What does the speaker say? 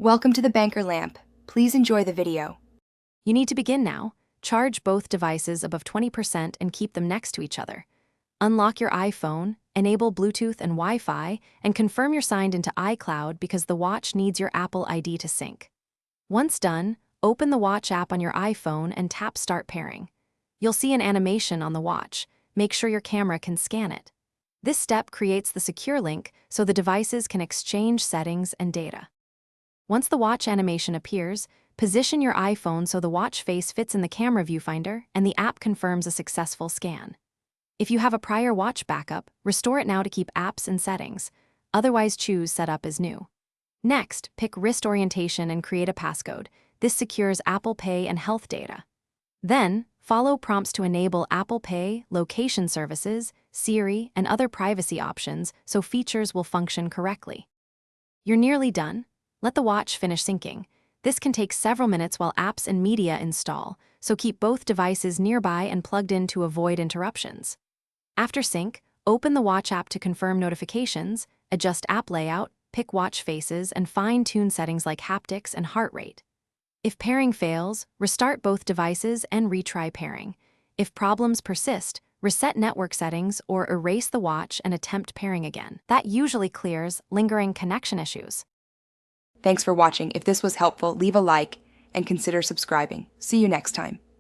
Welcome to the Banker Lamp. Please enjoy the video. You need to begin now. Charge both devices above 20% and keep them next to each other. Unlock your iPhone, enable Bluetooth and Wi-Fi, and confirm you're signed into iCloud because the watch needs your Apple ID to sync. Once done, open the Watch app on your iPhone and tap Start Pairing. You'll see an animation on the watch. Make sure your camera can scan it. This step creates the secure link so the devices can exchange settings and data. Once the watch animation appears, position your iPhone so the watch face fits in the camera viewfinder and the app confirms a successful scan. If you have a prior watch backup, restore it now to keep apps and settings. Otherwise, choose Setup as New. Next, pick wrist orientation and create a passcode. This secures Apple Pay and health data. Then, follow prompts to enable Apple Pay, location services, Siri, and other privacy options so features will function correctly. You're nearly done. Let the watch finish syncing. This can take several minutes while apps and media install, so keep both devices nearby and plugged in to avoid interruptions. After sync, open the Watch app to confirm notifications, adjust app layout, pick watch faces, and fine-tune settings like haptics and heart rate. If pairing fails, restart both devices and retry pairing. If problems persist, reset network settings or erase the watch and attempt pairing again. That usually clears lingering connection issues. Thanks for watching. If this was helpful, leave a like and consider subscribing. See you next time.